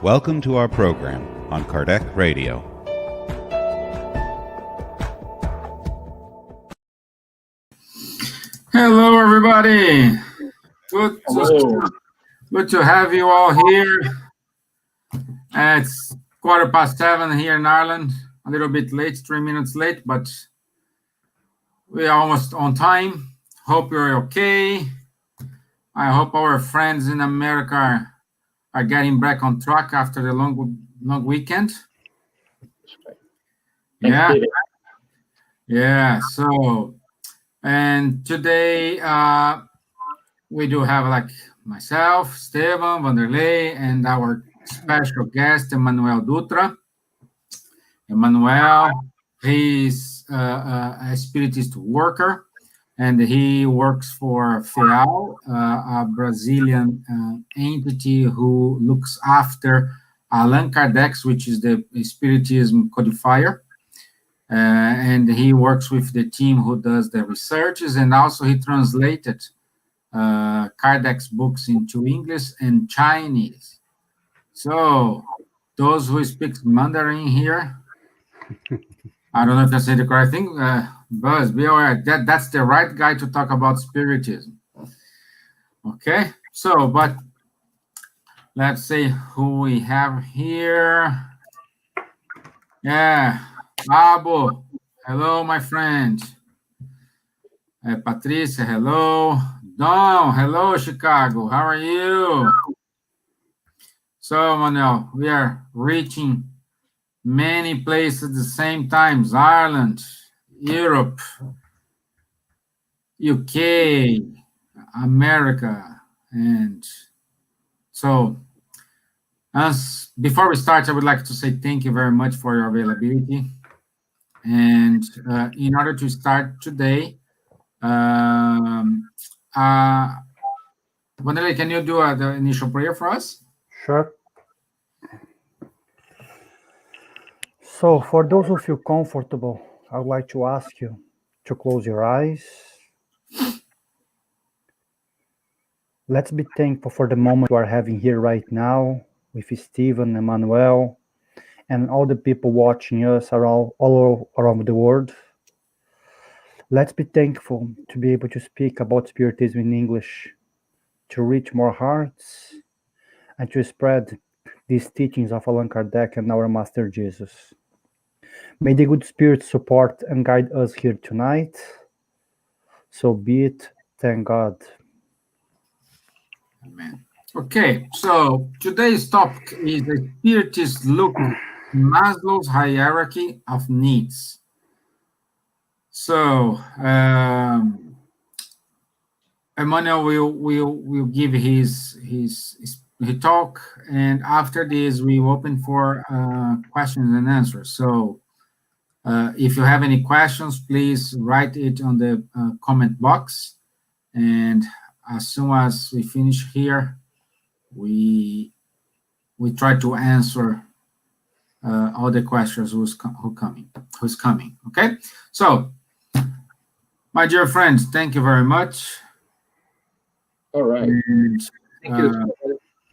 Welcome to our program on Kardec Radio. Hello, everybody. Good to have you all here. It's 7:15 here in Ireland. A little bit late, 3 minutes late, but we're almost on time. Hope you're okay. I hope our friends in America are getting back on track after the long weekend. Yeah. So, and today we do have like myself, Esteban, Vanderlei, and our special guest, Emanuel Dutra. Emanuel, he's a spiritist worker, and he works for FEAL, a Brazilian entity who looks after Allan Kardec, which is the Spiritism codifier. And he works with the team who does the researches, and also he translated Kardec's books into English and Chinese. So those who speak Mandarin here, I don't know if I say the correct thing, Buzz, be aware that's the right guy to talk about Spiritism. Okay, so, but let's see who we have here. Yeah, Abu, hello, my friend. Patricia, hello. Don, hello, Chicago. How are you? So, Manuel, we are reaching many places at the same time. Ireland, Europe, UK, America. And so, before we start, I would like to say thank you very much for your availability. And in order to start today, Vanderlei, can you do the initial prayer for us? Sure. So, for those who feel comfortable, I would like to ask you to close your eyes. Let's be thankful for the moment we are having here right now with Stephen, Emanuel, and all the people watching us all around the world. Let's be thankful to be able to speak about Spiritism in English, to reach more hearts, and to spread these teachings of Allan Kardec and our Master Jesus. May the good Spirit support and guide us here tonight. So be it. Thank God. Amen. Okay, so today's topic is the Spiritist look at Maslow's hierarchy of needs. So, Emanuel will give his talk, and after this, we open for questions and answers. So, if you have any questions, please write it on the comment box, and as soon as we finish here, we try to answer all the questions who's coming. Okay, so my dear friends, thank you very much. All right. And, thank you.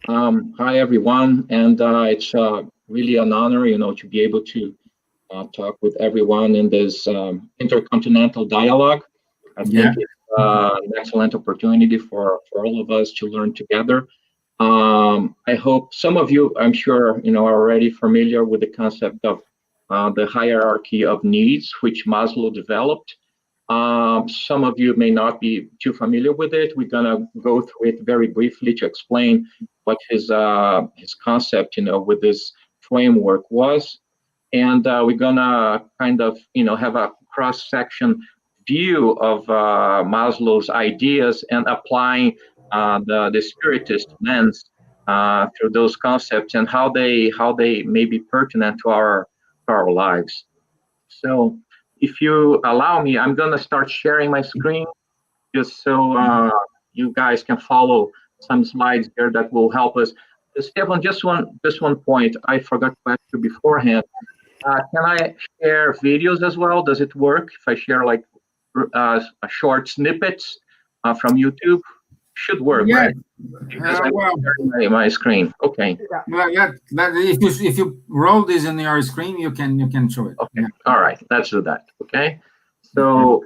Hi everyone, and it's really an honor, to be able to talk with everyone in this intercontinental dialogue. I think it's an excellent opportunity for all of us to learn together. I hope some of you, I'm sure, are already familiar with the concept of the hierarchy of needs, which Maslow developed. Some of you may not be too familiar with it. We're gonna go through it very briefly to explain what his concept, with this framework was. And we're gonna kind of, have a cross-section view of Maslow's ideas and applying the Spiritist lens through those concepts and how they may be pertinent to our lives. So, if you allow me, I'm gonna start sharing my screen just so you guys can follow some slides here that will help us. Stefan, just one point I forgot to ask you beforehand. Can I share videos as well? Does it work if I share like short snippets from YouTube? should work, Yeah. right? Because I'm sharing my screen. Okay. Well, if you roll this in your screen, you can show it. Okay. All right. Let's do that. Okay. So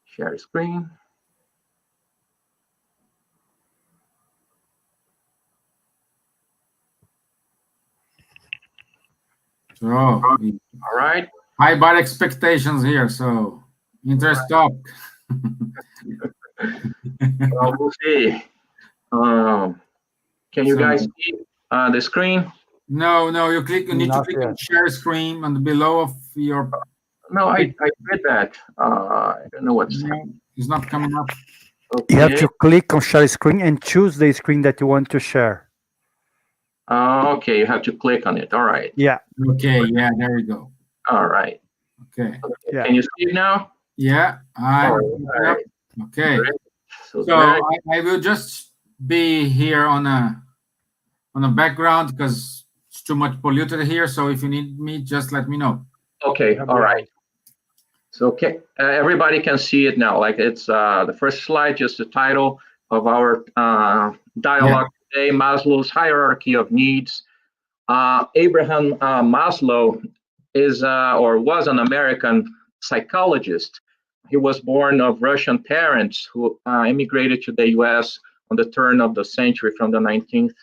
share screen. So, all right. High bar expectations here. So interest up. Well, we'll see. Can you guys see the screen? No, you need to click on share screen and below of your. No, I did that. I don't know what's happening. It's not coming up. Okay. You have to click on share screen and choose the screen that you want to share. Okay, you have to click on it. All right. Yeah. Okay. Yeah. There we go. All right. Okay. Yeah. Can you see it now? Yeah. Right. Okay. Great. So I will just be here on a background because it's too much polluted here. So if you need me, just let me know. Okay. All right. So everybody can see it now. Like it's the first slide, just the title of our dialogue today: Maslow's hierarchy of needs. Abraham Maslow is or was an American psychologist. He was born of Russian parents who immigrated to the U.S. on the turn of the century, from the 19th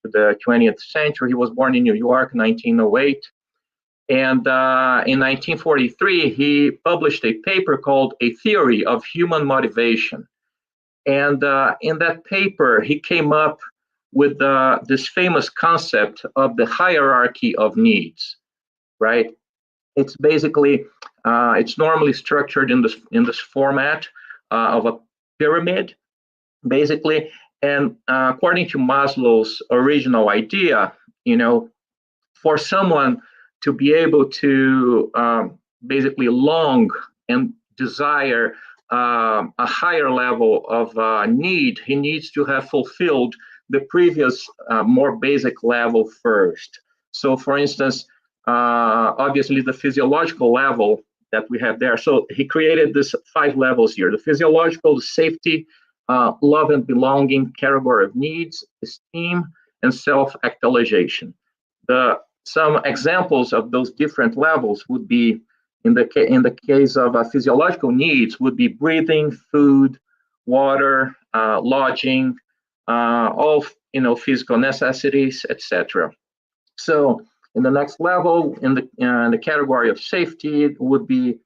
to the 20th century. He was born in New York, 1908. And in 1943, he published a paper called A Theory of Human Motivation. And in that paper, he came up with this famous concept of the hierarchy of needs, right? It's basically, it's normally structured in this format of a pyramid, basically. And according to Maslow's original idea, for someone to be able to basically long and desire a higher level of need, he needs to have fulfilled the previous more basic level first. So for instance, obviously the physiological level that we have there. So he created this 5 levels here: the physiological, the safety, love and belonging, category of needs, esteem, and self-actualization. Some examples of those different levels would be, in the case of physiological needs, would be breathing, food, water, lodging, all physical necessities, etc. So in the next level, in the category of safety, it would be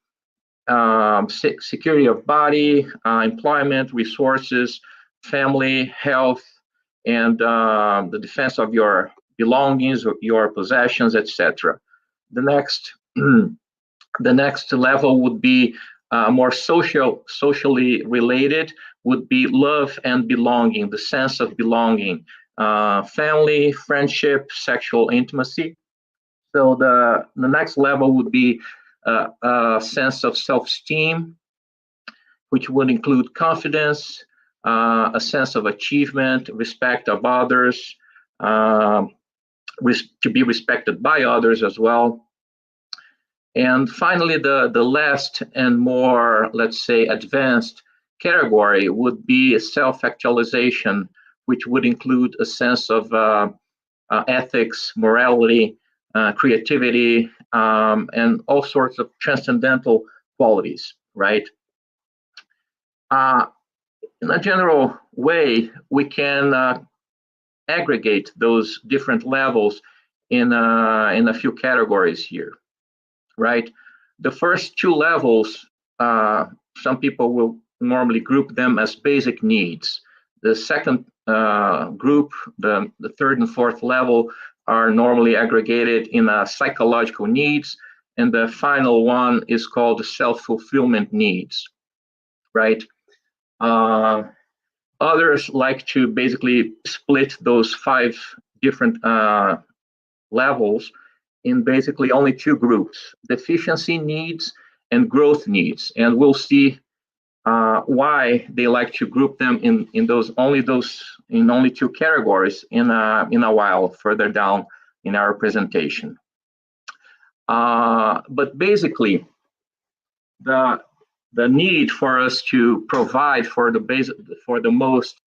security of body, employment, resources, family, health, and the defense of your belongings, your possessions, etc. The next level would be more socially related, would be love and belonging, the sense of belonging, family, friendship, sexual intimacy. So the next level would be a sense of self-esteem, which would include confidence, a sense of achievement, respect of others, to be respected by others as well. And finally, the last and more, let's say, advanced category would be self-actualization, which would include a sense of ethics, morality, creativity, and all sorts of transcendental qualities, right? In a general way, we can aggregate those different levels in a few categories here, right? The first 2 levels, some people will normally group them as basic needs. The second group, the 3rd and 4th level, are normally aggregated in psychological needs, and the final one is called self-fulfillment needs, right? Others like to basically split those 5 different levels in basically only 2 groups: deficiency needs and growth needs. And we'll see why they like to group them in only 2 categories in a while further down in our presentation. But basically, need for us to provide for the most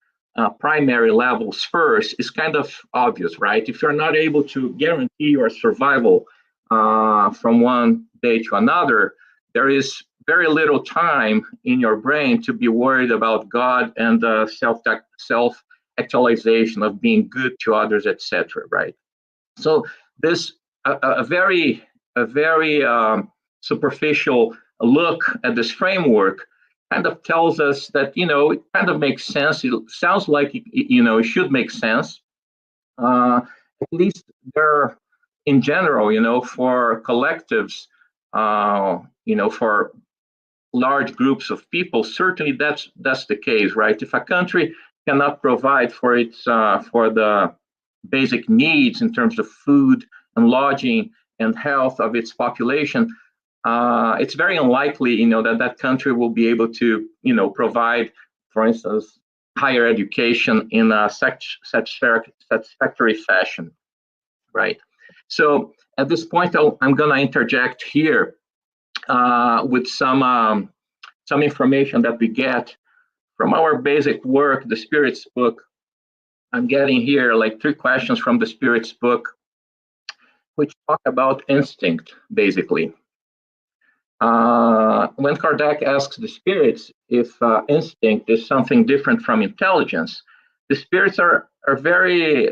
primary levels first is kind of obvious, right? If you're not able to guarantee your survival from one day to another, there is very little time in your brain to be worried about God and self-actualization of being good to others, etc. Right? So this a very superficial look at this framework kind of tells us that, it kind of makes sense. It sounds like it should make sense. At least there, in general, for collectives, for large groups of people, certainly that's the case, right? If a country cannot provide for the basic needs in terms of food and lodging and health of its population, it's very unlikely, that country will be able to, provide, for instance, higher education in a satisfactory fashion, right? So at this point, I'm going to interject here with some information that we get from our basic work, the Spiritist book. I'm getting here like 3 questions from the Spiritist book, which talk about instinct, basically. When Kardec asks the spirits if instinct is something different from intelligence, the spirits are very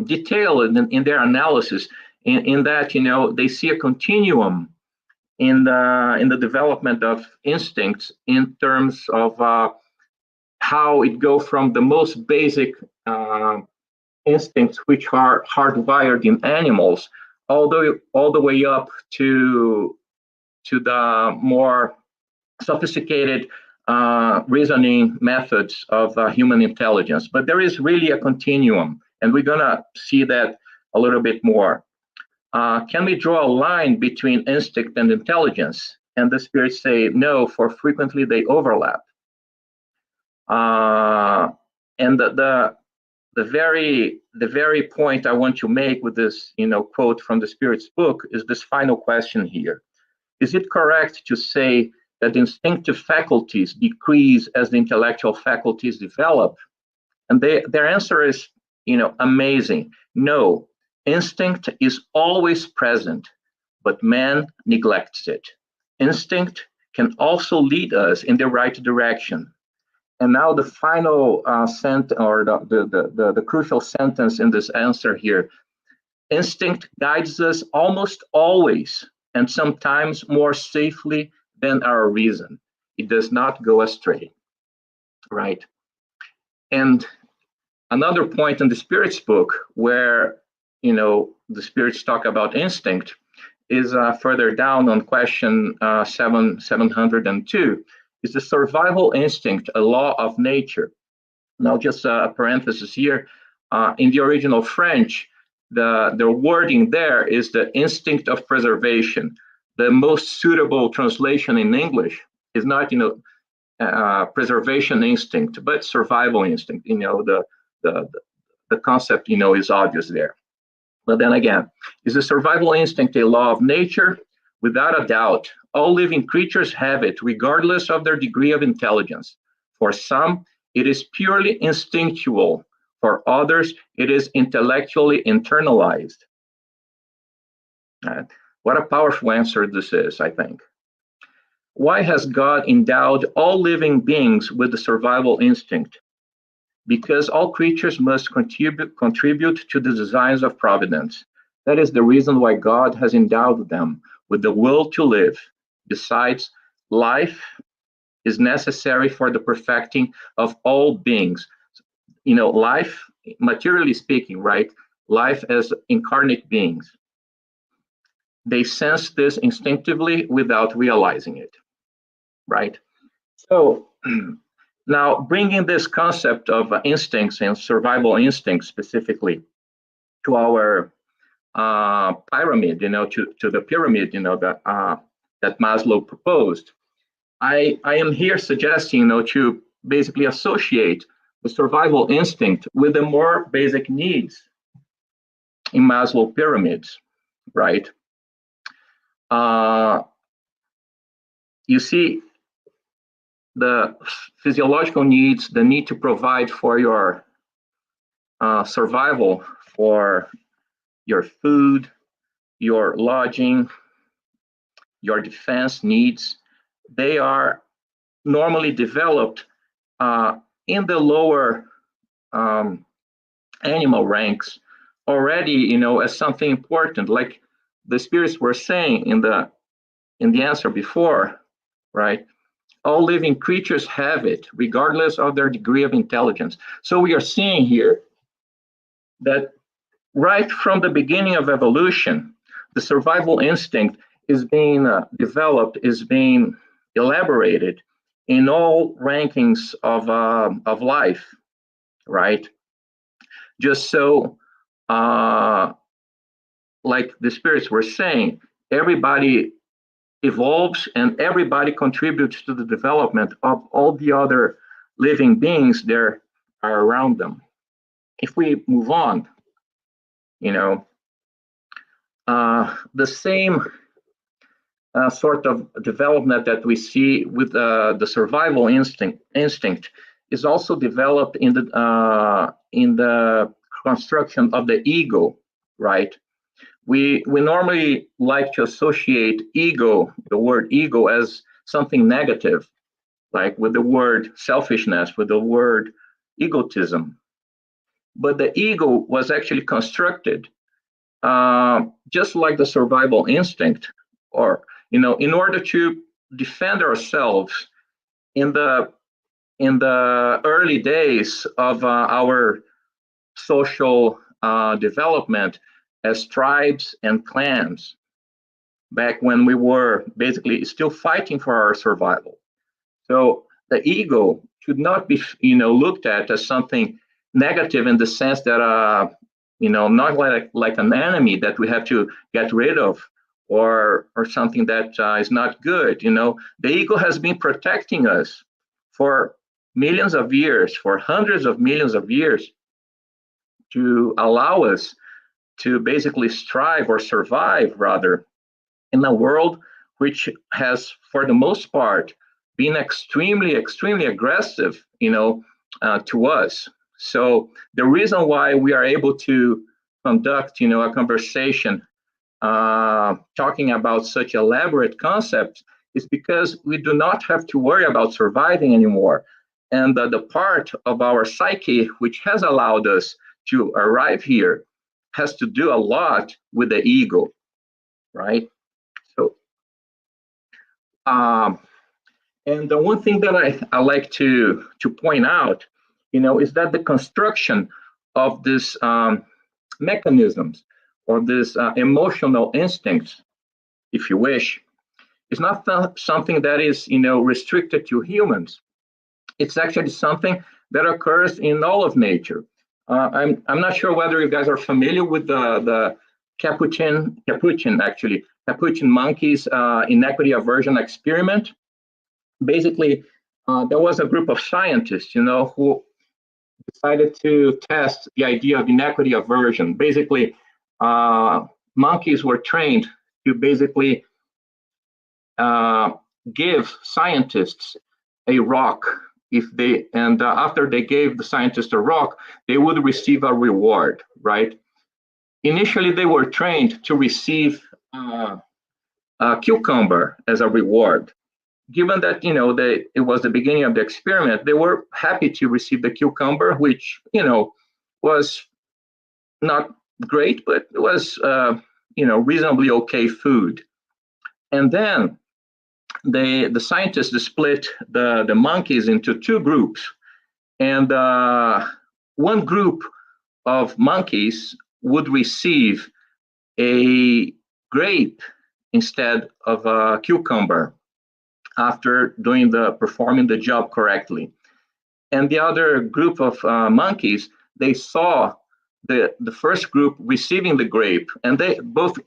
detailed in their analysis. In that, they see a continuum in the development of instincts in terms of how it goes from the most basic instincts, which are hardwired in animals, all the way up to the more sophisticated reasoning methods of human intelligence. But there is really a continuum, and we're going to see that a little bit more. Can we draw a line between instinct and intelligence? And the spirits say no, for frequently they overlap. And the very point I want to make with this, quote from the Spirit's book is this final question here. Is it correct to say that instinctive faculties decrease as the intellectual faculties develop? And their answer is, amazing. No, instinct is always present, but man neglects it. Instinct can also lead us in the right direction. And now the final sentence, or the crucial sentence in this answer here. Instinct guides us almost always, and sometimes more safely than our reason. It does not go astray, right? And another point in the Spirit's book where, the spirits talk about instinct is further down on question 702. Is the survival instinct a law of nature? Now, just a parenthesis here. In the original French, the wording there is the instinct of preservation. The most suitable translation in English is not, preservation instinct, but survival instinct. The concept, is obvious there. But then again, is the survival instinct a law of nature? Without a doubt, all living creatures have it, regardless of their degree of intelligence. For some, it is purely instinctual. For others, it is intellectually internalized. What a powerful answer this is, I think. Why has God endowed all living beings with the survival instinct? Because all creatures must contribute to the designs of providence. That is the reason why God has endowed them with the will to live. Besides, life is necessary for the perfecting of all beings. Life, materially speaking, right? Life as incarnate beings. They sense this instinctively without realizing it, right? So now bringing this concept of instincts and survival instincts specifically to our pyramid, to the pyramid, that Maslow proposed. I am here suggesting, to basically associate the survival instinct with the more basic needs in Maslow pyramids, right? you see the physiological needs, the need to provide for your survival, for your food, your lodging, your defense needs, they are normally developed in the lower animal ranks already, as something important, like the spirits were saying in the answer before, right? All living creatures have it, regardless of their degree of intelligence. So we are seeing here that right from the beginning of evolution, the survival instinct is being developed, is being elaborated in all rankings of life, right? Just so, like the spirits were saying, everybody evolves and everybody contributes to the development of all the other living beings there are around them. If we move on, the same sort of development that we see with the survival instinct is also developed in the construction of the ego, right? We normally like to associate ego, the word ego, as something negative, like with the word selfishness, with the word egotism. But the ego was actually constructed just like the survival instinct, or in order to defend ourselves in the early days of our social development as tribes and clans, back when we were basically still fighting for our survival. So the ego should not be looked at as something negative in the sense that not like an enemy that we have to get rid of, or something that is not good. The ego has been protecting us for millions of years, for hundreds of millions of years, to allow us to basically strive or survive, rather, in a world which has, for the most part, been extremely, extremely aggressive, to us. So the reason why we are able to conduct, a conversation talking about such elaborate concepts is because we do not have to worry about surviving anymore. And the part of our psyche which has allowed us to arrive here has to do a lot with the ego, right? So, and the one thing that I like to point out, is that the construction of this mechanisms, or this emotional instincts, if you wish, is not something that is restricted to humans. It's actually something that occurs in all of nature. I'm not sure whether you guys are familiar with the Capuchin monkeys inequity aversion experiment. Basically, there was a group of scientists, who decided to test the idea of inequity aversion. Basically, monkeys were trained to basically give scientists a rock. After they gave the scientist a rock, they would receive a reward, right? Initially, they were trained to receive a cucumber as a reward. Given that it was the beginning of the experiment, they were happy to receive the cucumber, which was not great, but it was reasonably okay food. And then the scientists split the monkeys into two groups, and one group of monkeys would receive a grape instead of a cucumber after performing the job correctly. And the other group of monkeys, they saw the first group receiving the grape, and they both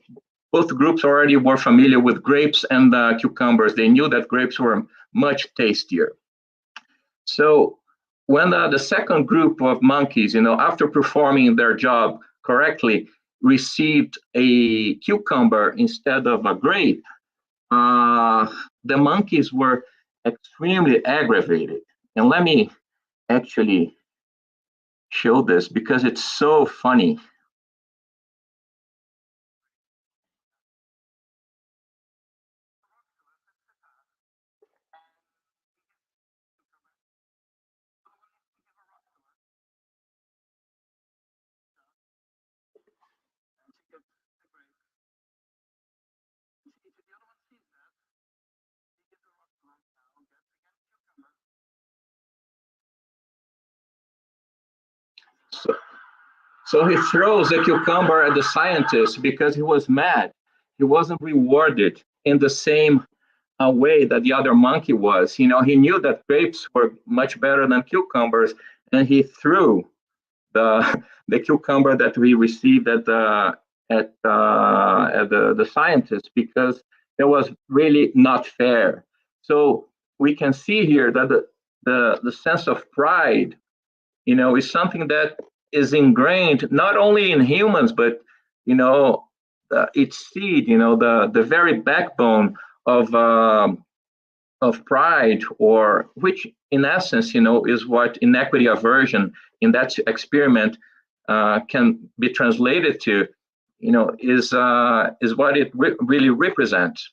groups already were familiar with grapes and cucumbers. They knew that grapes were much tastier. So when the second group of monkeys, after performing their job correctly, received a cucumber instead of a grape, the monkeys were extremely aggravated. And let me actually show this because it's so funny. So he throws the cucumber at the scientist because he was mad. He wasn't rewarded in the same way that the other monkey was. He knew that grapes were much better than cucumbers, and he threw the cucumber that we received at the scientist because it was really not fair. So we can see here that the sense of pride, is something that is ingrained not only in humans, but its seed, the very backbone of pride, or which in essence, is what inequity aversion in that experiment can be translated to, is what it really represents,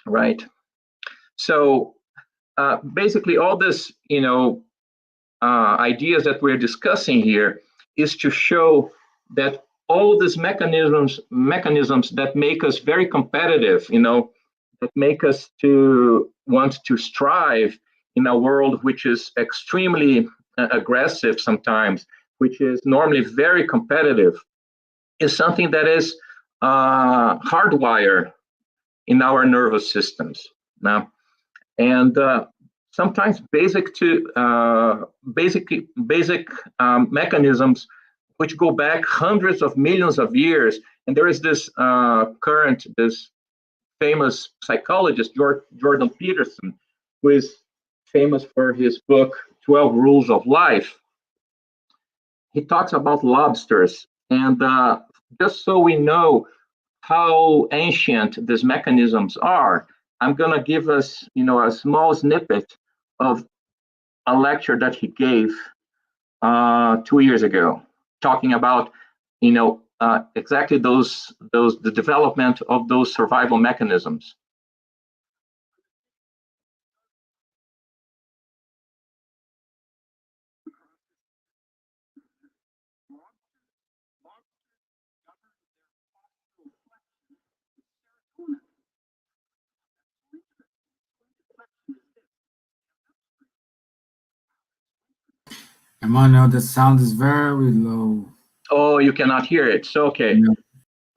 right? So basically, all this, ideas that we're discussing here is to show that all these mechanisms that make us very competitive, that make us to want to strive in a world which is extremely aggressive sometimes, which is normally very competitive, is something that is hardwired in our nervous systems now. And sometimes basic mechanisms which go back hundreds of millions of years. And there is this this famous psychologist, Jordan Peterson, who is famous for his book, 12 Rules of Life. He talks about lobsters. And just so we know how ancient these mechanisms are, I'm going to give us, a small snippet of a lecture that he gave 2 years ago, talking about, exactly the development of those survival mechanisms. Emanuel, the sound is very low. Oh, you cannot hear it. So okay. No.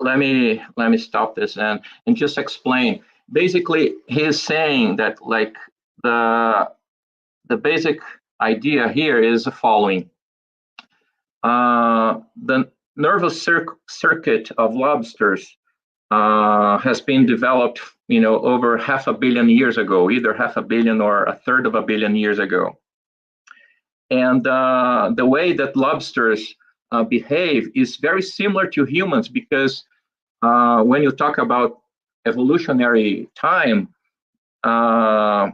Let me stop this and just explain. Basically, he's saying that like the basic idea here is the following. The nervous circuit of lobsters has been developed, over 500 million years ago, either 500 million or 1/3 of a billion years ago. And the way that lobsters behave is very similar to humans, because when you talk about evolutionary time, all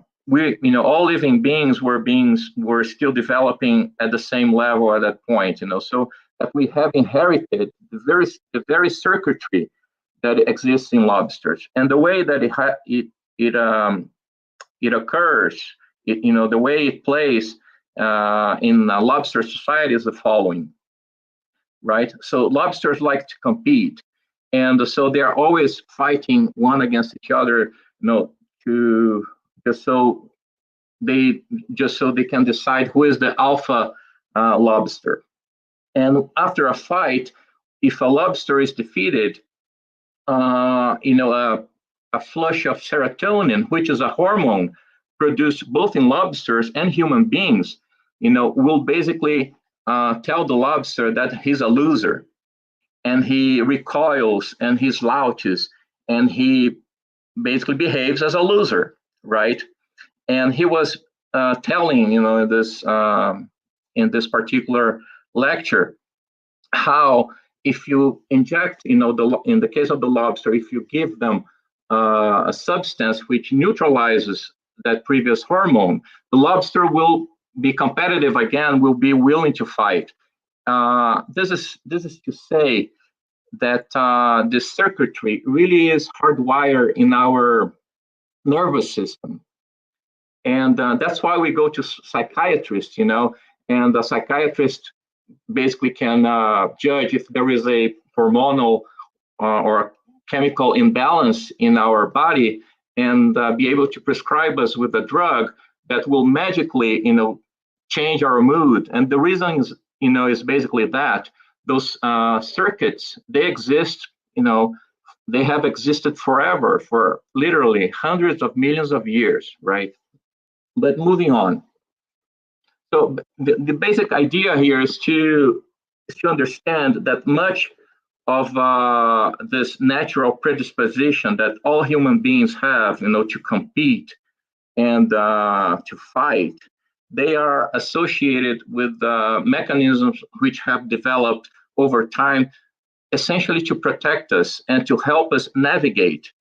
living beings were still developing at the same level at that point, so that we have inherited the very circuitry that exists in lobsters, and the way that it occurs, the way it plays in a lobster society is the following, right? So lobsters like to compete, and so they are always fighting one against each other, to just so they can decide who is the alpha lobster. And after a fight, if a lobster is defeated, a flush of serotonin, which is a hormone produced both in lobsters and human beings, will basically tell the lobster that he's a loser, and he recoils and he slouches and he basically behaves as a loser, right? And he was telling, in this particular lecture, how if you inject, in the case of the lobster, if you give them a substance which neutralizes that previous hormone, the lobster will be competitive again, will be willing to fight. This is to say that this circuitry really is hardwired in our nervous system. And that's why we go to psychiatrists, and the psychiatrist basically can judge if there is a hormonal or chemical imbalance in our body, and be able to prescribe us with a drug that will magically, change our mood. And the reason is, is basically that those circuits, they exist, they have existed forever, for literally hundreds of millions of years, right? But moving on. So the basic idea here is to understand that much of this natural predisposition that all human beings have, to compete and to fight, they are associated with mechanisms which have developed over time, essentially to protect us and to help us navigate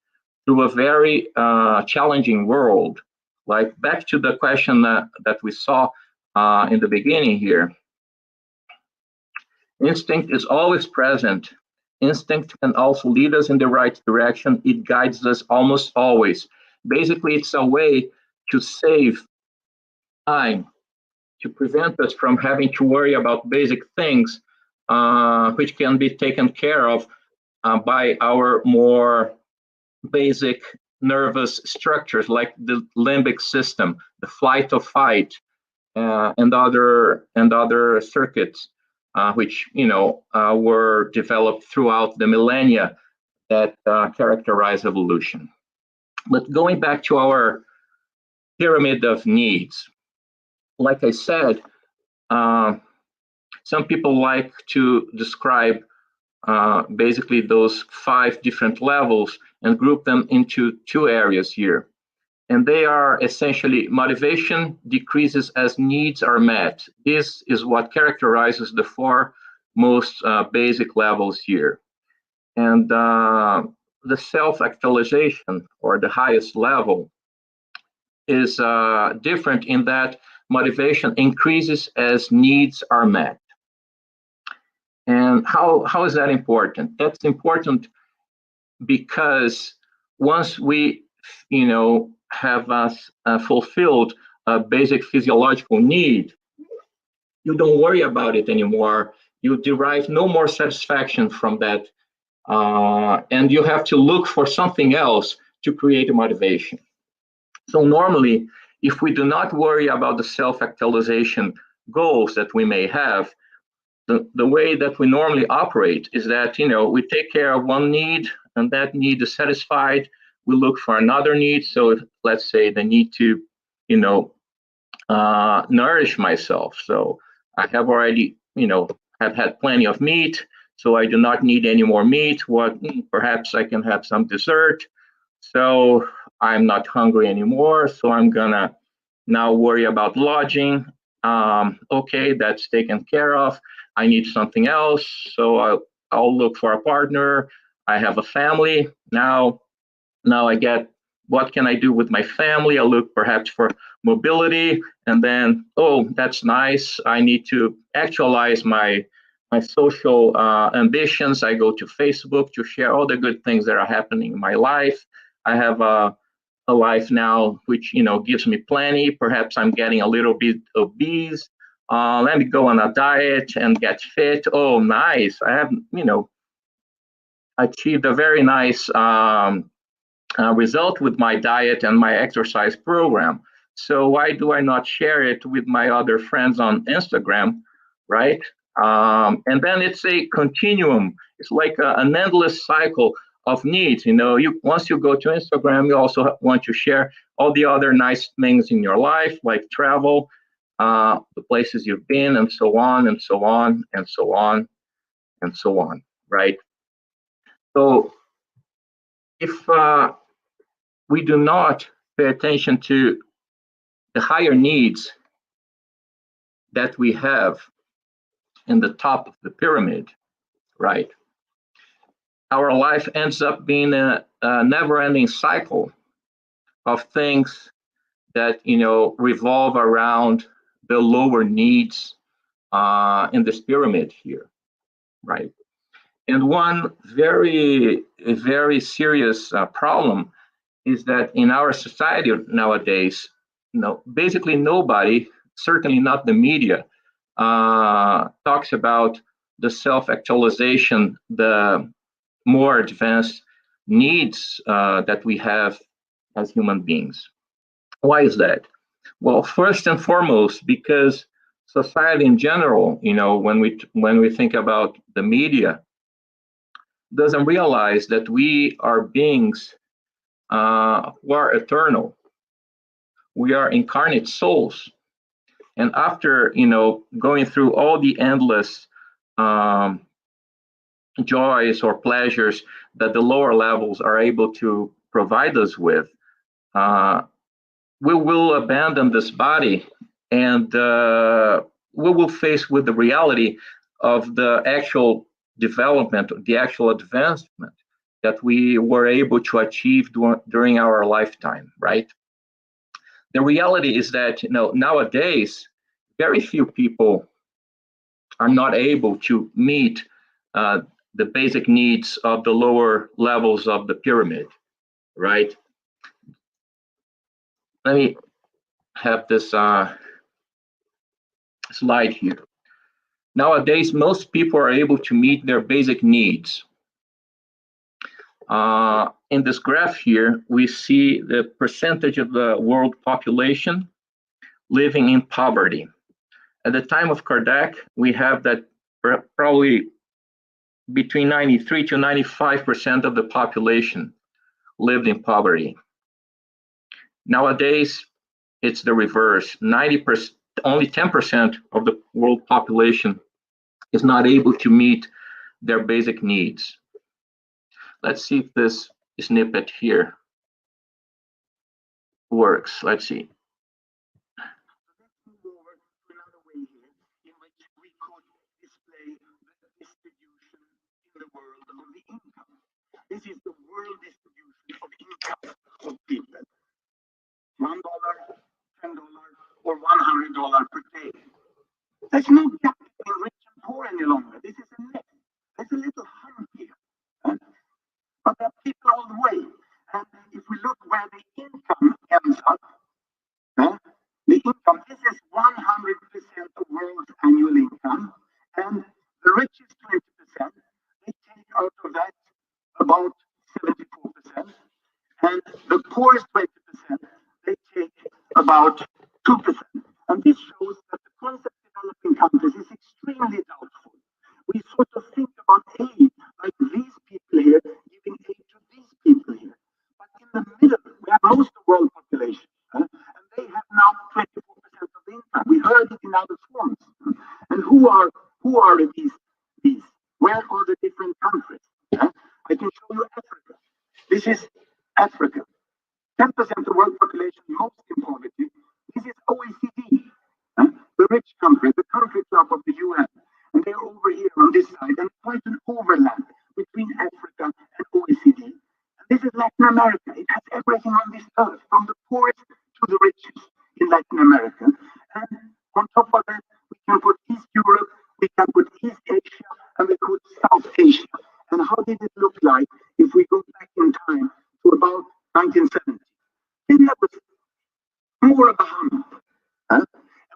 through a very challenging world. Like, back to the question that we saw in the beginning here. Instinct is always present. Instinct can also lead us in the right direction. It guides us almost always. Basically, it's a way to save time, to prevent us from having to worry about basic things, which can be taken care of by our more basic nervous structures, like the limbic system, the flight or fight, and other circuits, which were developed throughout the millennia that characterize evolution. But going back to our pyramid of needs, like I said, some people like to describe basically those 5 different levels and group them into 2 areas here. And they are essentially: motivation decreases as needs are met. This is what characterizes the 4 most basic levels here. And the self-actualization, or the highest level, is different in that motivation increases as needs are met. And how is that important? That's important because once we, have fulfilled a basic physiological need, you don't worry about it anymore. You derive no more satisfaction from that, and you have to look for something else to create a motivation. So normally, if we do not worry about the self-actualization goals that we may have, the way that we normally operate is that, we take care of one need, and that need is satisfied. We look for another need. So let's say the need to, nourish myself. So I have already, have had plenty of meat, so I do not need any more meat. Perhaps I can have some dessert. So I'm not hungry anymore. So I'm gonna now worry about lodging. Okay, that's taken care of. I need something else, so I'll look for a partner. I have a family. Now I get, what can I do with my family? I look perhaps for mobility, and then, oh, that's nice. I need to actualize my social ambitions. I go to Facebook to share all the good things that are happening in my life. I have a life now which gives me plenty. Perhaps I'm getting a little bit obese. Let me go on a diet and get fit. Oh, nice. I have achieved a very nice result with my diet and my exercise program. So why do I not share it with my other friends on Instagram, right? And then it's a continuum. It's like an endless cycle of needs. Once you go to Instagram, you also want to share all the other nice things in your life, like travel, the places you've been, and so on, and so on, and so on, and so on, right? So if we do not pay attention to the higher needs that we have in the top of the pyramid, right? Our life ends up being a never-ending cycle of things that, revolve around the lower needs in this pyramid here, right? And one very, very serious problem is that in our society nowadays, basically nobody, certainly not the media, talks about the self-actualization, the more advanced needs that we have as human beings. Why is that? Well, first and foremost, because society in general, when we think about the media, doesn't realize that we are beings who are eternal. We are incarnate souls, and after going through all the endless joys or pleasures that the lower levels are able to provide us with, we will abandon this body, and we will face with the reality of the actual development, the actual advancement that we were able to achieve during our lifetime, right? The reality is that nowadays, very few people are not able to meet the basic needs of the lower levels of the pyramid, right? Let me have this slide here. Nowadays, most people are able to meet their basic needs. In this graph here, we see the percentage of the world population living in poverty. At the time of Kardec, we have that probably between 93 to 95% of the population lived in poverty. Nowadays, it's the reverse. 90%, only 10% of the world population is not able to meet their basic needs. Let's see if this snippet here works. Let's see. Let's move over to another way here in which we could display the distribution in the world of the income. This is the world distribution of income of people. $1, $10, or $100 per day. There's no gap between rich and poor any longer. This is a net. There's a little hump here. But there are people all the way. And if we look where the income ends up, the income, this is 100% of world's annual income. And the richest 20%, they take out of that about 74%. And the poorest 20%, they take about 2%. And this shows that the concept of developing countries is extremely doubtful. We sort of think about aid, like these people here, giving aid to these people here. But in the middle, we have most of the world population. And they have now 24% of the income. We heard it in other forms. And who are these? Where are the different countries? I can show you Africa. This is Africa. 10% of the world population, most in poverty. This is OECD, the rich country, the country club of the UN. And they're over here on this side, and quite an overlap between Africa and OECD. And this is Latin America. It has everything on this earth, from the poorest to the richest in Latin America. And on top of that, we can put East Europe, we can put East Asia, and we put South Asia. And how did it look like if we go back in time to about 1970? Then there was more of a hump. And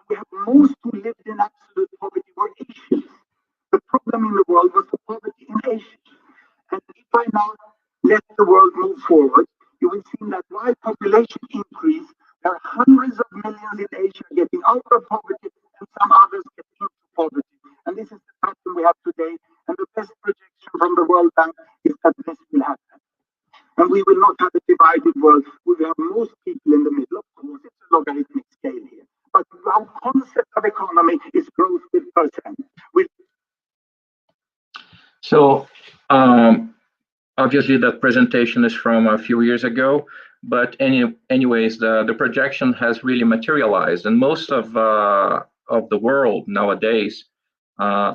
we have most who lived in absolute poverty were Asians. The problem in the world was the poverty in Asia. And if I now let the world move forward, you will see that while population increase, there are hundreds of millions in Asia getting out of poverty and some others get into poverty. And this is the pattern we have today. And the best projection from the World Bank is that this will happen. And we will not have a divided world. We will have most people in the middle. Of course, it's a logarithmic scale here. But our concept of economy is growth with percent. So, obviously, that presentation is from a few years ago. But anyways, the projection has really materialized. And most of the world nowadays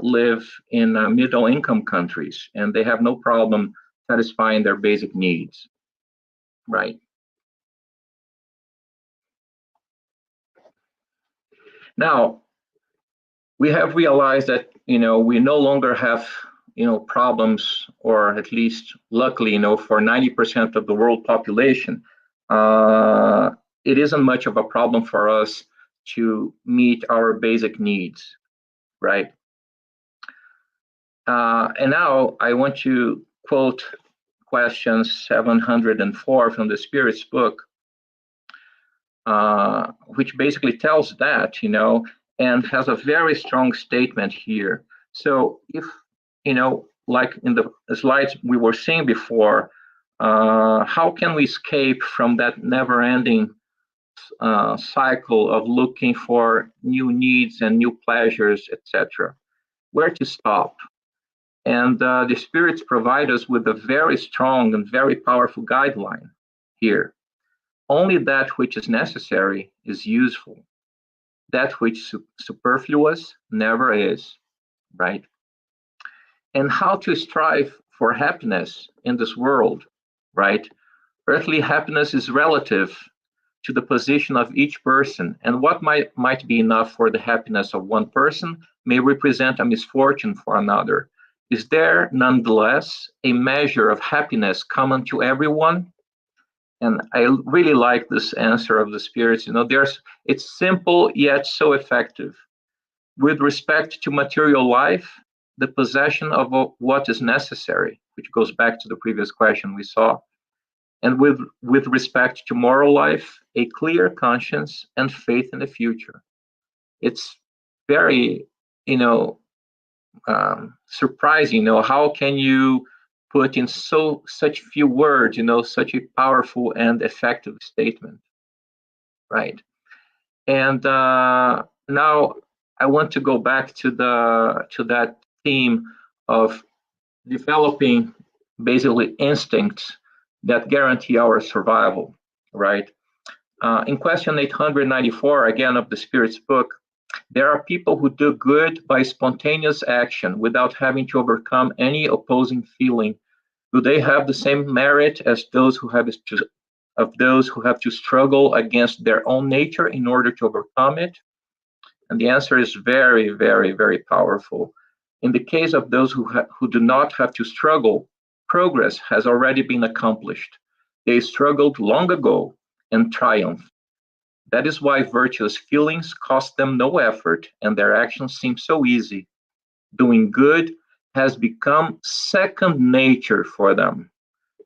live in middle income countries, and they have no problem satisfying their basic needs, right? Now, we have realized that, we no longer have, problems, or at least luckily, for 90% of the world population, it isn't much of a problem for us to meet our basic needs, right? And now I want to quote question 704 from the Spirit's book, which basically tells that, and has a very strong statement here. So if, like in the slides we were seeing before, how can we escape from that never-ending cycle of looking for new needs and new pleasures, etc.? Where to stop? And the spirits provide us with a very strong and very powerful guideline here. Only that which is necessary is useful. That which is superfluous never is, right? And how to strive for happiness in this world, right? Earthly happiness is relative to the position of each person, and what might be enough for the happiness of one person may represent a misfortune for another. Is there nonetheless a measure of happiness common to everyone? And I really like this answer of the spirits. It's simple yet so effective. With respect to material life, the possession of what is necessary, which goes back to the previous question we saw. And with respect to moral life, a clear conscience and faith in the future. It's very, surprising. How can you put in such few words, such a powerful and effective statement, right? And now I want to go back to that theme of developing basically instincts that guarantee our survival, right? In question 894, again, of the Spirit's book, there are people who do good by spontaneous action without having to overcome any opposing feeling. Do they have the same merit as those who have to struggle against their own nature in order to overcome it? And the answer is very, very, very powerful. In the case of those who do not have to struggle, progress has already been accomplished. They struggled long ago and triumphed. That is why virtuous feelings cost them no effort and their actions seem so easy. Doing good has become second nature for them.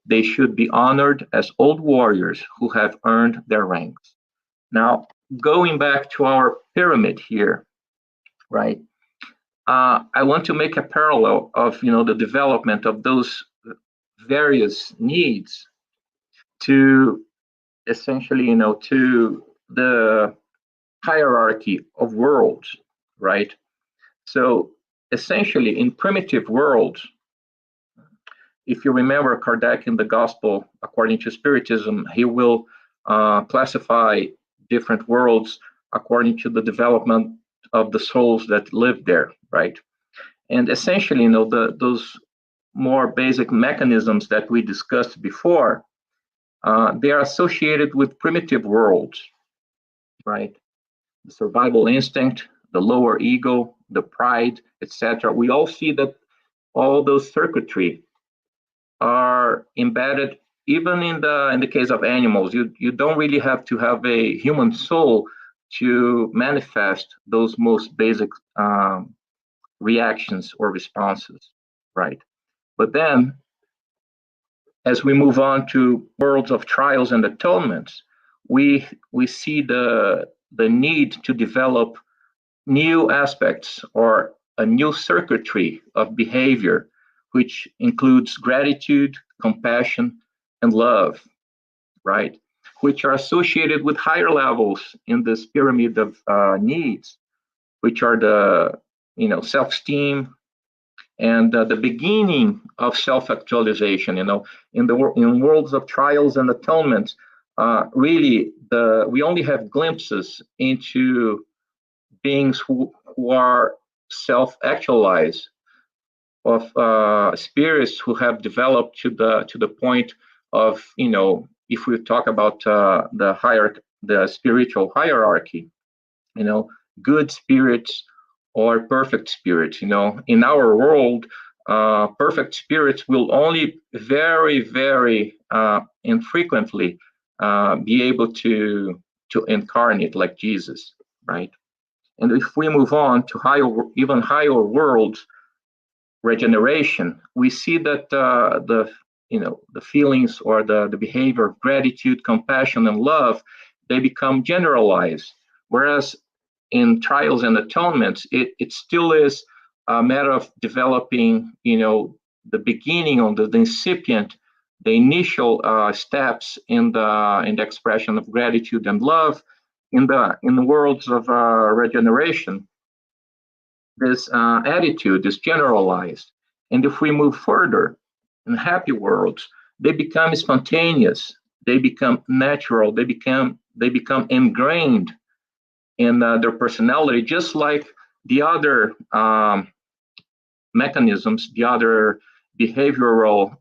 They should be honored as old warriors who have earned their ranks. Now, going back to our pyramid here, right? I want to make a parallel of, the development of those various needs to essentially, to the hierarchy of worlds, right? So essentially, in primitive worlds, if you remember Kardec in the Gospel, according to Spiritism, he will classify different worlds according to the development of the souls that live there, right? And essentially, those more basic mechanisms that we discussed before, they are associated with primitive worlds, right? The survival instinct, the lower ego, the pride, etc. We all see that all those circuitry are embedded, even in the case of animals. You don't really have to have a human soul to manifest those most basic reactions or responses, right? But then, as we move on to worlds of trials and atonements, we see the need to develop new aspects or a new circuitry of behavior, which includes gratitude, compassion, and love, right? Which are associated with higher levels in this pyramid of needs, which are the self-esteem and the beginning of self-actualization. In worlds of trials and atonements, really we only have glimpses into beings who are self-actualize, of spirits who have developed to the point of, if we talk about the spiritual hierarchy, good spirits or perfect spirits. In our world, perfect spirits will only very, very infrequently be able to incarnate like Jesus, right? And if we move on to even higher worlds, regeneration, we see that the feelings or the behavior of gratitude, compassion, and love, they become generalized. Whereas in trials and atonements, it still is a matter of developing, the beginning on the incipient, the initial steps in the expression of gratitude and love. In the worlds of regeneration, this attitude is generalized. And if we move further in happy worlds, they become spontaneous, they become natural, they become ingrained in their personality, just like the other mechanisms, the other behavioral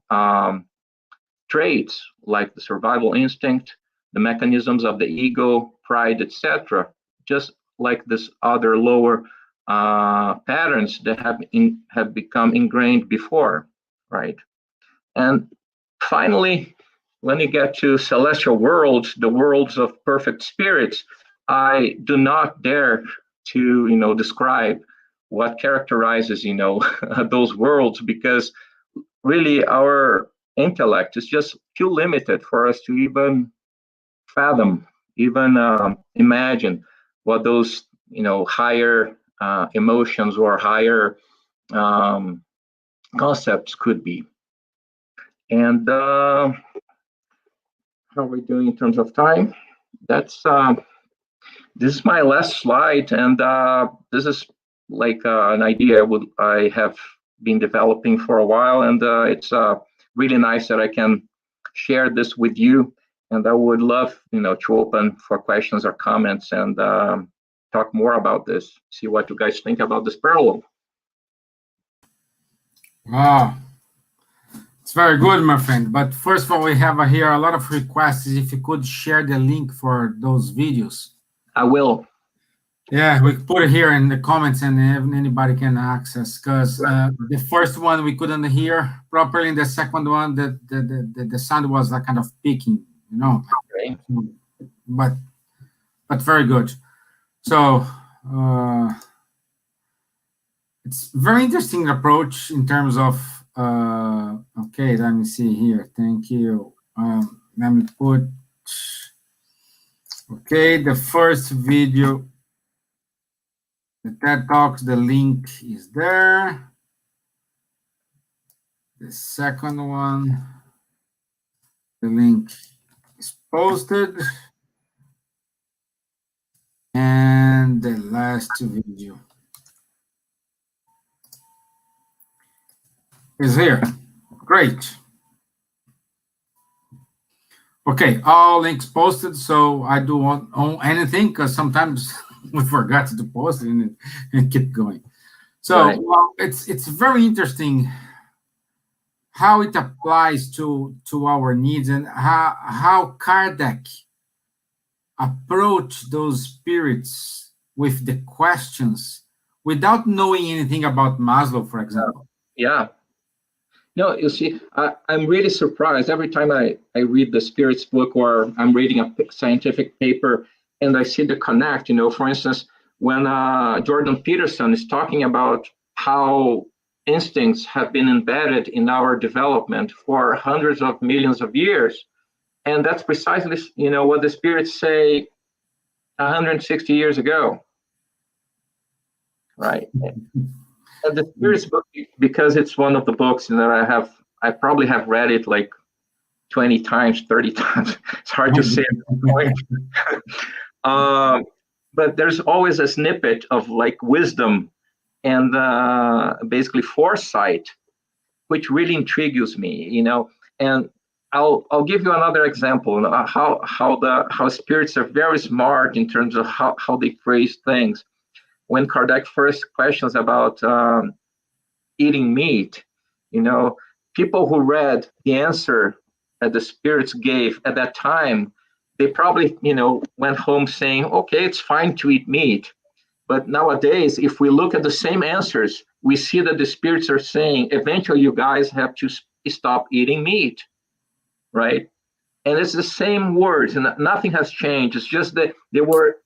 traits, like the survival instinct, the mechanisms of the ego, pride, etc., just like this other lower patterns that have become ingrained before, right? And finally, when you get to celestial worlds, the worlds of perfect spirits, I do not dare to describe what characterizes those worlds, because really our intellect is just too limited for us to even fathom, even imagine what those higher emotions or higher concepts could be. And how are we doing in terms of time? That's this is my last slide, and this is like an idea I have been developing for a while, and it's really nice that I can share this with you. And I would love to open for questions or comments and talk more about this. See what you guys think about this parallel. Wow. It's very good, my friend. But first of all, we have here a lot of requests. If you could share the link for those videos. I will. Yeah, we put it here in the comments, and anybody can access. Because the first one we couldn't hear properly, and the second one, the sound was like kind of peaking, Okay. But very good. So it's very interesting approach in terms of. Okay, let me see here. Thank you. Let me put. Okay, the first video. The TED Talks, the link is there. The second one, the link is posted. And the last video is here. Great. Okay, all links posted, so I don't own anything because sometimes we forgot to post it and keep going. So right. Well, it's very interesting how it applies to our needs, and how Kardec approached those spirits with the questions without knowing anything about Maslow, for example. Yeah. No, you see, I'm really surprised every time I read the Spirit's book, or I'm reading a scientific paper and I see the connect, for instance, when Jordan Peterson is talking about how instincts have been embedded in our development for hundreds of millions of years. And that's precisely, what the spirits say 160 years ago, right? And the Spirit's book, because it's one of the books that I probably have read it like 20 times, 30 times. It's hard to say at this point. But there's always a snippet of like wisdom and basically foresight, which really intrigues me, And I'll give you another example how spirits are very smart in terms of how they phrase things. when Kardec first questions about eating meat, people who read the answer that the spirits gave at that time, they probably, went home saying, okay, it's fine to eat meat. But nowadays, if we look at the same answers, we see that the spirits are saying, eventually you guys have to stop eating meat, right? And it's the same words, and nothing has changed. It's just that they were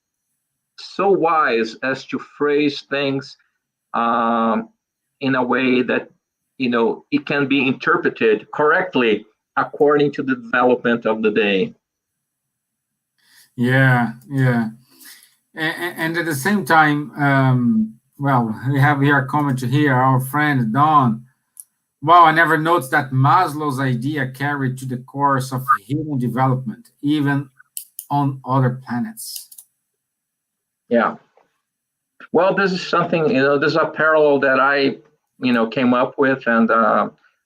so wise as to phrase things in a way that, it can be interpreted correctly according to the development of the day. Yeah. And at the same time, we have here a comment here, our friend Don. Wow, I never noticed that Maslow's idea carried to the course of human development, even on other planets. Yeah. Well, this is something, this is a parallel that I, came up with, and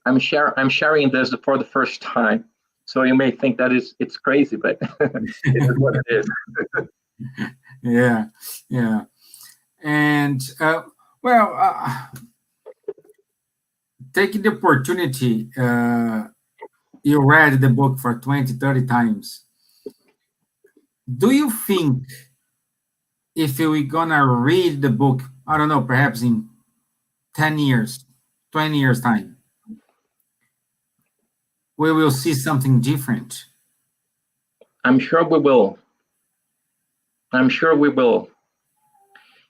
I'm sharing this for the first time. So you may think that it's crazy, but it is what it is. Yeah. And taking the opportunity, you read the book for 20, 30 times. Do you think if we're gonna read the book, I don't know, perhaps in 10 years, 20 years time, we will see something different? I'm sure we will.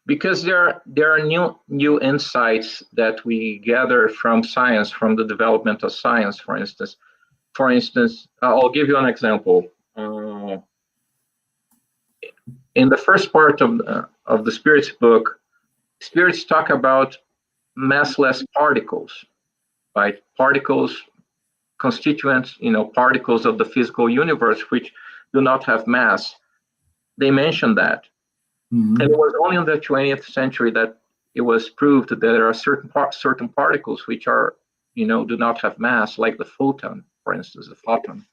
Because there are new insights that we gather from science, from the development of science, for instance. I'll give you an example. In the first part of the Spirits book, Spirits talk about massless particles, right? Particles, constituents, particles of the physical universe which do not have mass. They mention that. Mm-hmm. And it was only in the 20th century that it was proved that there are certain particles which are, do not have mass, like the photon, for instance, the photon.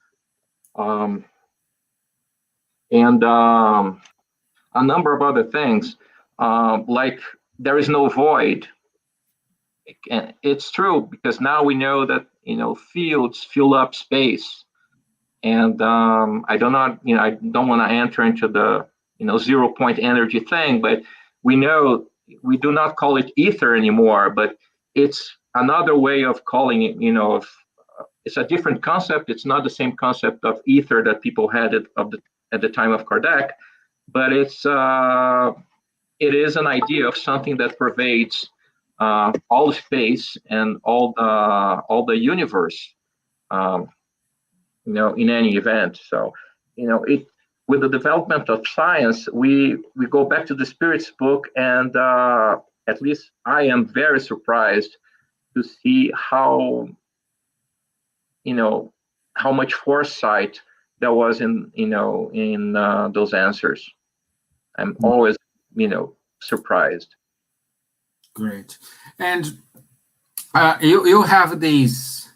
And a number of other things, like there is no void. It's true, because now we know that, fields fill up space. And I don't want to enter into the, 0-point energy thing, but we know we do not call it ether anymore, but it's another way of calling it, it's a different concept. It's not the same concept of ether that people had at the time of Kardec, but it is an idea of something that pervades all space and all the universe, in any event. So, with the development of science, we go back to the Spirits book, and at least I am very surprised to see how much foresight there was in those answers. I'm always, surprised. Great. And you have this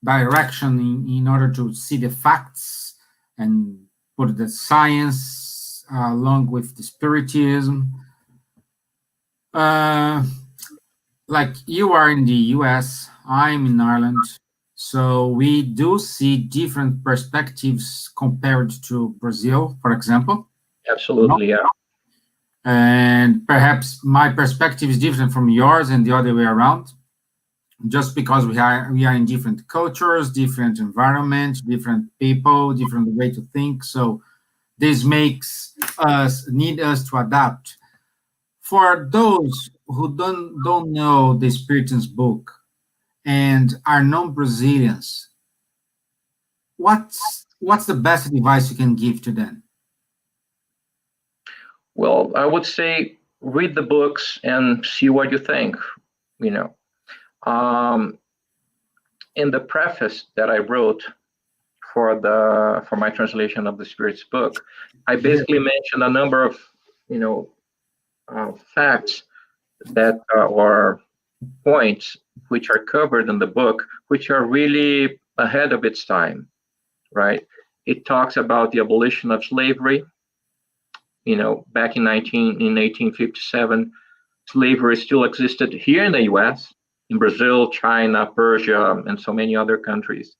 direction in order to see the facts and put the science along with the spiritism. Like you are in the US, I'm in Ireland, so we do see different perspectives compared to Brazil, for example. Absolutely, yeah. And perhaps my perspective is different from yours and the other way around, just because we are in different cultures, different environments, different people, different way to think. So this makes us need us to adapt. For those who don't know the Spiritist book and are non-Brazilians, what's the best advice you can give to them? Well, I would say read the books and see what you think. In the preface that I wrote for my translation of the Spirits book, I basically mentioned a number of facts that or points which are covered in the book, which are really ahead of its time, right? It talks about the abolition of slavery, back in 1857, slavery still existed here in the US, in Brazil, China, Persia, and so many other countries.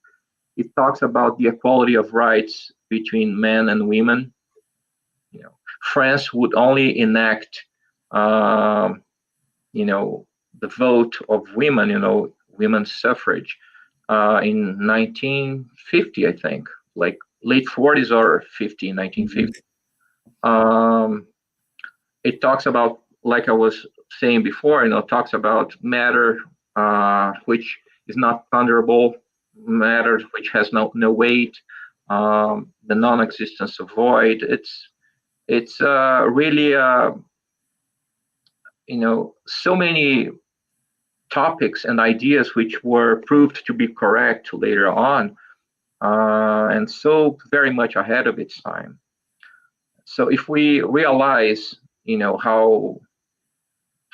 It talks about the equality of rights between men and women. France would only enact, the vote of women, women's suffrage, in 1950, I think, like late 40s or 1950. It talks about, like I was saying before, talks about matter which is not ponderable, matter which has no weight, the non-existence of void. It's really so many topics and ideas which were proved to be correct later on, and so very much ahead of its time. So if we realize, how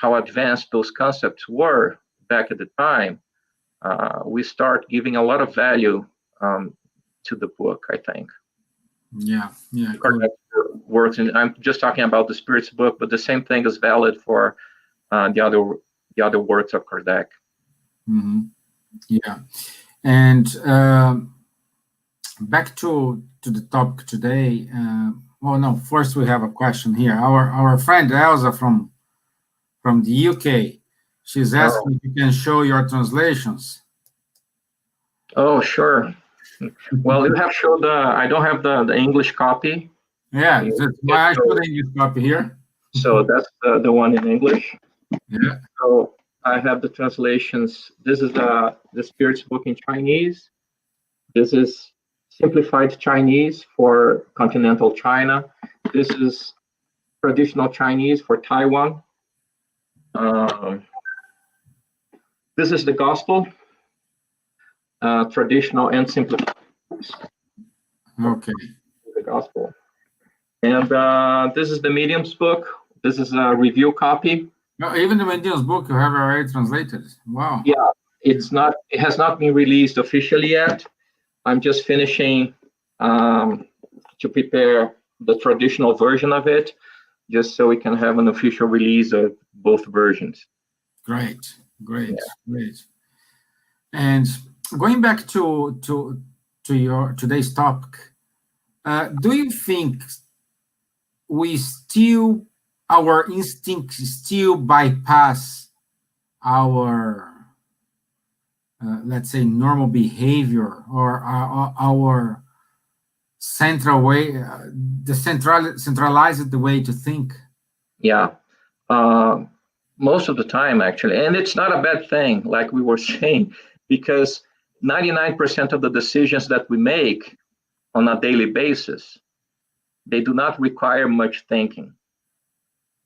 advanced those concepts were back at the time, we start giving a lot of value to the book, I think. Yeah. Kardec works, and I'm just talking about the Spirit's book, but the same thing is valid for the other works of Kardec. Mm-hmm. Yeah, and back to the topic today. First we have a question here. Our friend Elsa from the UK, she's asking if you can show your translations. Oh, sure. Well, you have showed I don't have the English copy. Yeah, that's why I showed the English copy here. So that's the one in English. Yeah. So I have the translations. This is the Spirit's book in Chinese. This is simplified Chinese for continental China. This is traditional Chinese for Taiwan. This is the Gospel, traditional and simplified. Okay. The Gospel. And this is the Medium's book. This is a review copy. No, even the Medium's book you have already translated. Wow. Yeah, it has not been released officially yet. I'm just finishing to prepare the traditional version of it, just so we can have an official release of both versions. Great. And going back to your today's topic, do you think our instincts still bypass our let's say normal behavior, or our central way, the centralized way to think? Yeah, most of the time, actually, and it's not a bad thing, like we were saying, because 99% of the decisions that we make on a daily basis, they do not require much thinking,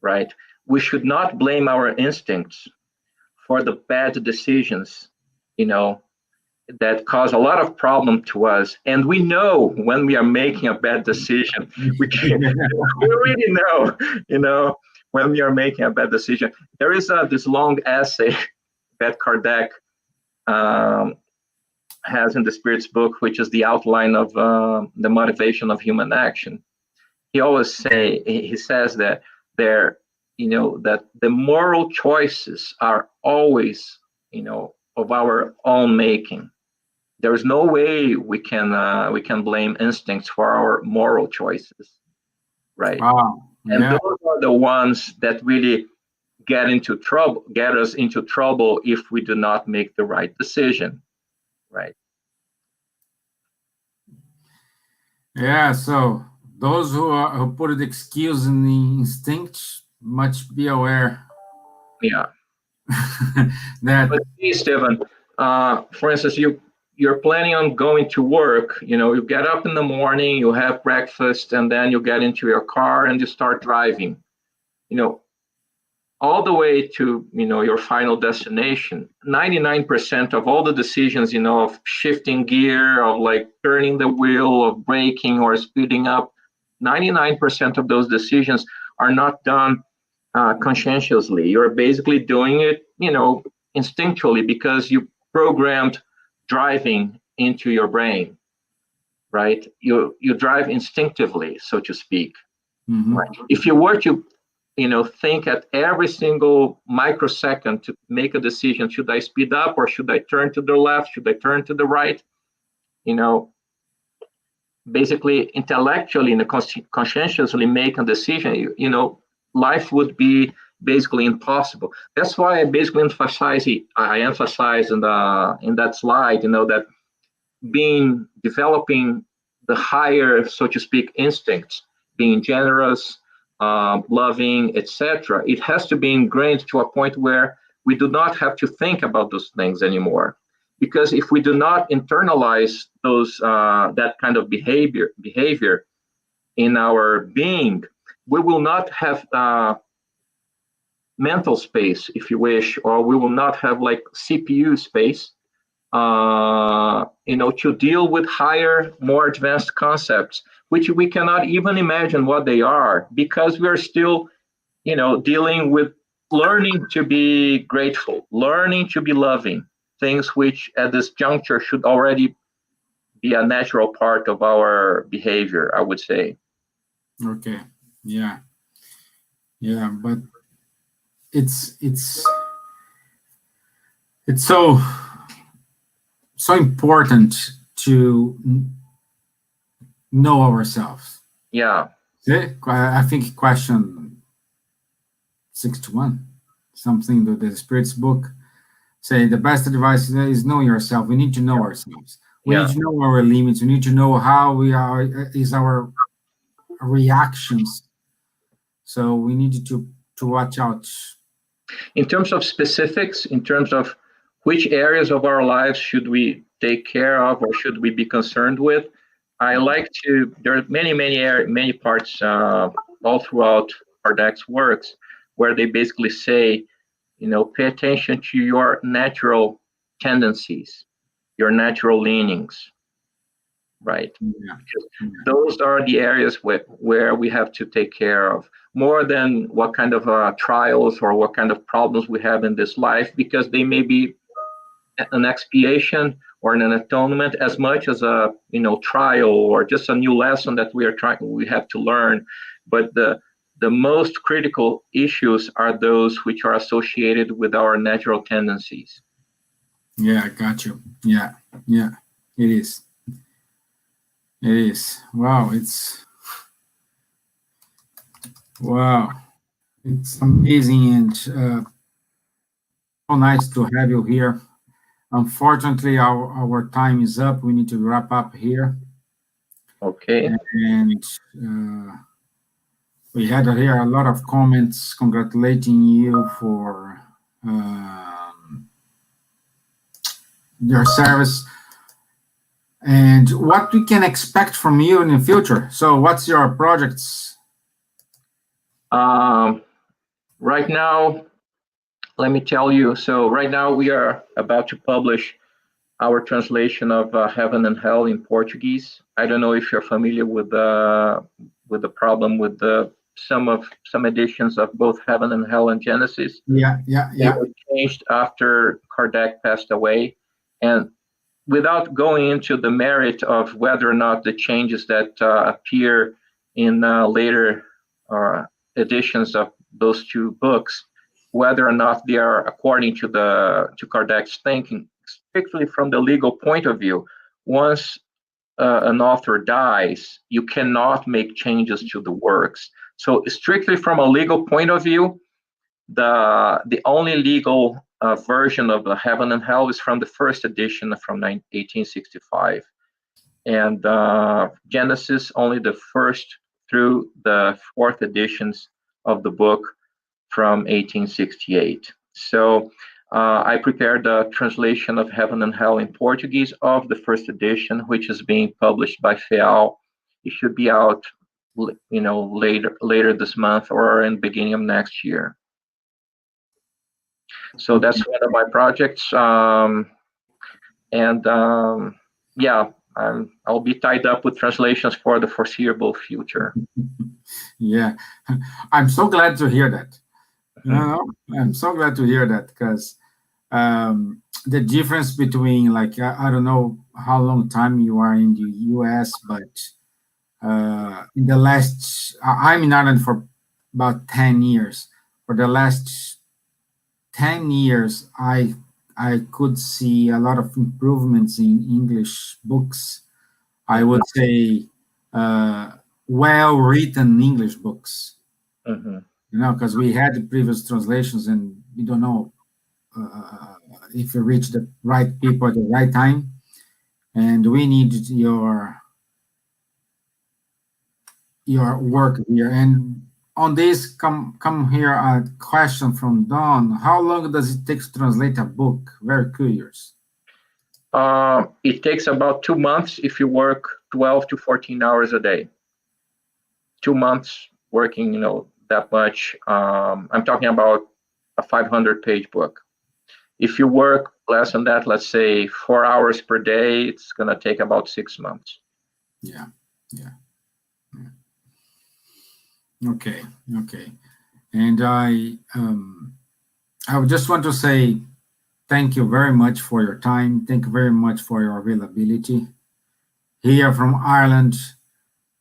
right? We should not blame our instincts for the bad decisions, that cause a lot of problem to us. And we know when we are making a bad decision. We really know, when we are making a bad decision. There is this long essay that Kardec has in the Spirit's book, which is the outline of the motivation of human action. He says that that the moral choices are always, of our own making. There is no way we can blame instincts for our moral choices, right? Wow. And those are the ones that really get us into trouble if we do not make the right decision, right? Yeah. So those who put the excuse in the instinct must be aware. Yeah. That. But see, Stephen, for instance, you're planning on going to work. You get up in the morning, you have breakfast, and then you get into your car and you start driving. All the way to your final destination. 99% of all the decisions, of shifting gear, of like turning the wheel, of braking or speeding up, 99% of those decisions are not done conscientiously. You're basically doing it, instinctually, because you programmed driving into your brain, right? You drive instinctively, so to speak. Mm-hmm. Right? If you were to think at every single microsecond to make a decision. Should I speed up or should I turn to the left? Should I turn to the right? Basically intellectually and conscientiously make a decision, life would be basically impossible. That's why I basically emphasize in that slide, that developing the higher, so to speak, instincts, being generous, loving, etc. It has to be ingrained to a point where we do not have to think about those things anymore. Because if we do not internalize that kind of behavior in our being, we will not have mental space, if you wish, or we will not have like CPU space, to deal with higher, more advanced concepts, which we cannot even imagine what they are, because we are still, dealing with learning to be grateful, learning to be loving, things which at this juncture should already be a natural part of our behavior, I would say. Okay. Yeah, but it's so important to know ourselves. Yeah. Okay? I think question 61, something that the Spirit's book say the best advice is know yourself. We need to know ourselves. We need to know our limits. We need to know how we are, is our reactions. So we need to watch out. In terms of specifics, in terms of which areas of our lives should we take care of or should we be concerned with, there are many parts all throughout Kardec's works where they basically say, pay attention to your natural tendencies, your natural leanings, right? Yeah. Those are the areas where we have to take care of, more than what kind of trials or what kind of problems we have in this life, because they may be an expiation or an atonement as much as a trial or just a new lesson that we have to learn. But the most critical issues are those which are associated with our natural tendencies. Yeah, I got you. Yeah, it is. Wow, it's amazing and so nice to have you here. Unfortunately, our time is up. We need to wrap up here. Okay. And we had here a lot of comments congratulating you for your service and what we can expect from you in the future. So what's your projects? Right now, let me tell you. So right now we are about to publish our translation of Heaven and Hell in Portuguese. I don't know if you're familiar with the problem with some editions of both Heaven and Hell and Genesis. Yeah. They were changed after Kardec passed away, and without going into the merit of whether or not the changes that appear in later editions of those two books, whether or not they are according to Kardec's thinking, strictly from the legal point of view, once an author dies, you cannot make changes to the works. So strictly from a legal point of view, the only legal version of the Heaven and Hell is from the first edition from 1865, and Genesis only the first through the fourth editions of the book from 1868. So I prepared the translation of Heaven and Hell in Portuguese of the first edition, which is being published by FEAL. It should be out, later this month or in the beginning of next year. So that's one of my projects, I'll be tied up with translations for the foreseeable future. Yeah, I'm so glad to hear that. I'm so glad to hear that, because the difference between, like, I don't know how long time you are in the US, but in the last, I'm in Ireland for about 10 years. For the last 10 years, I could see a lot of improvements in English books. I would say well-written English books. Because we had the previous translations and we don't know if you reach the right people at the right time. And we need your work here. And on this, come here a question from Don. How long does it take to translate a book? Very curious. It takes about 2 months if you work 12 to 14 hours a day. 2 months working, that much. I'm talking about a 500-page book. If you work less than that, let's say 4 hours per day, it's going to take about 6 months. Yeah. Okay. And I would just want to say thank you very much for your time. Thank you very much for your availability. Here from Ireland,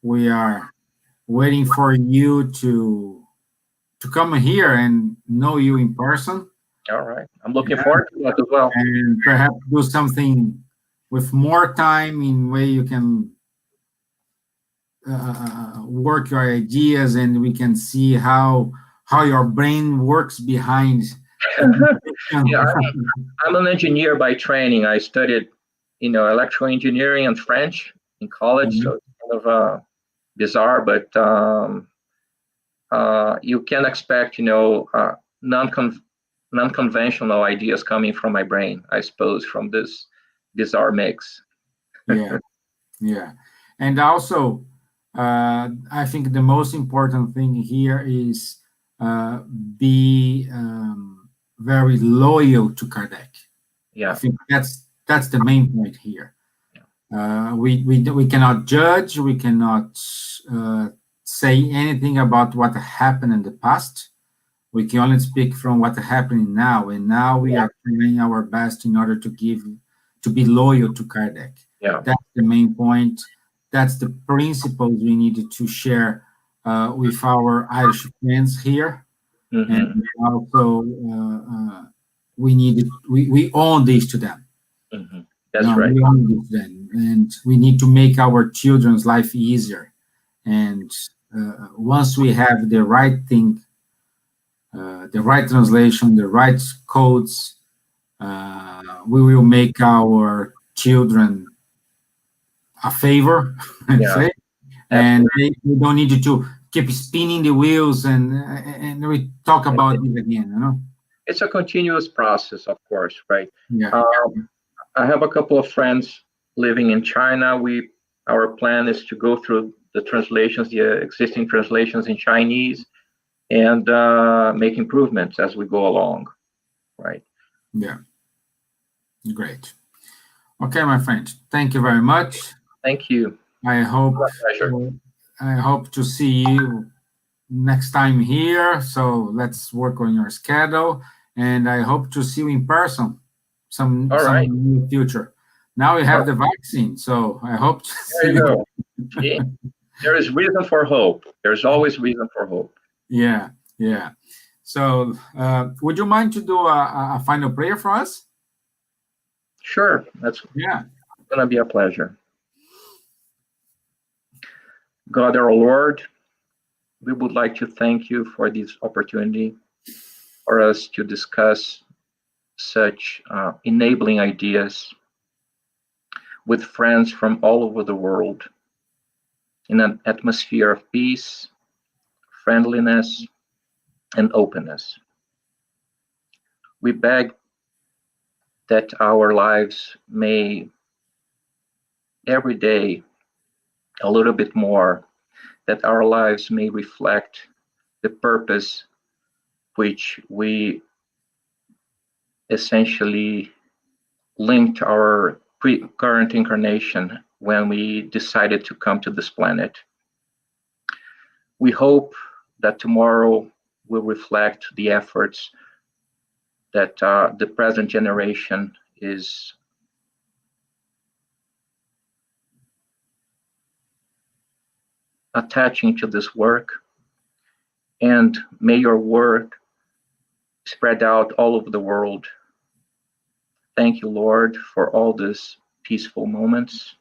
we are waiting for you to come here and know you in person. All right. I'm looking forward to that as well. And perhaps do something with more time in way you can work your ideas, and we can see how your brain works behind. Yeah, I'm an engineer by training. I studied, electrical engineering and French in college, so it's kind of bizarre, but you can expect, non-conventional ideas coming from my brain, I suppose, from this bizarre mix. Yeah. And also, I think the most important thing here is be very loyal to Kardec. Yeah. I think that's the main point here. We cannot judge, we cannot say anything about what happened in the past. We can only speak from what happening now, and now we are trying our best in order to be loyal to Kardec. Yeah. That's the main point. That's the principles we needed to share with our Irish friends here. And also we own this to them. That's right. We own this to them, and we need to make our children's life easier. And once we have the right thing, the right translation, the right codes, we will make our children a favor, and we don't need to keep spinning the wheels and we talk about it again. It's a continuous process, of course, right? Yeah. I have a couple of friends living in China. Our plan is to go through the translations, the existing translations in Chinese, and make improvements as we go along, right? Yeah. Great. Okay, my friend. Thank you very much. Thank you. I hope to see you next time here. So let's work on your schedule, and I hope to see you in person some near future. Now we have the vaccine, so I hope to see you. See? There is reason for hope. There's always reason for hope. Yeah. So would you mind to do a final prayer for us? Sure. That's going to be a pleasure. God, our Lord, we would like to thank you for this opportunity for us to discuss such enabling ideas with friends from all over the world in an atmosphere of peace, friendliness, and openness. We beg that our lives may every day a little bit more, that our lives may reflect the purpose which we essentially linked our current incarnation when we decided to come to this planet. We hope that tomorrow will reflect the efforts that the present generation is attaching to this work, and may your work spread out all over the world. Thank you, Lord, for all these peaceful moments.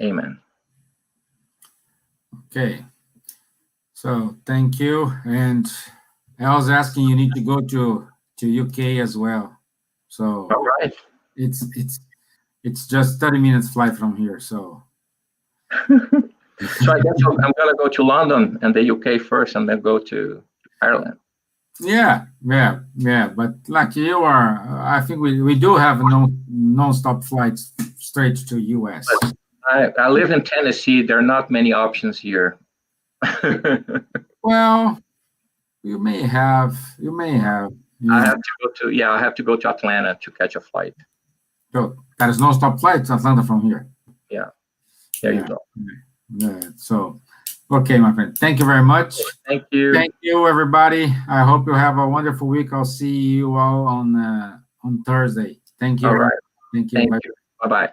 Amen. Okay. So thank you. And I was asking, you need to go to UK as well. So All right. it's just 30 minutes flight from here. So So I guess I'm gonna go to London and the UK first, and then go to Ireland. yeah. But like you are, I think we do have non-stop flights straight to US. I live in Tennessee. There are not many options here. Well, you may have. I have to go to Atlanta to catch a flight. So there is no-stop flights Atlanta from here. Yeah, there you go. Yeah. So, okay, my friend. Thank you very much. Thank you. Thank you, everybody. I hope you have a wonderful week. I'll see you all on Thursday. Thank you. All right. Thank you. Thank you. Bye-bye.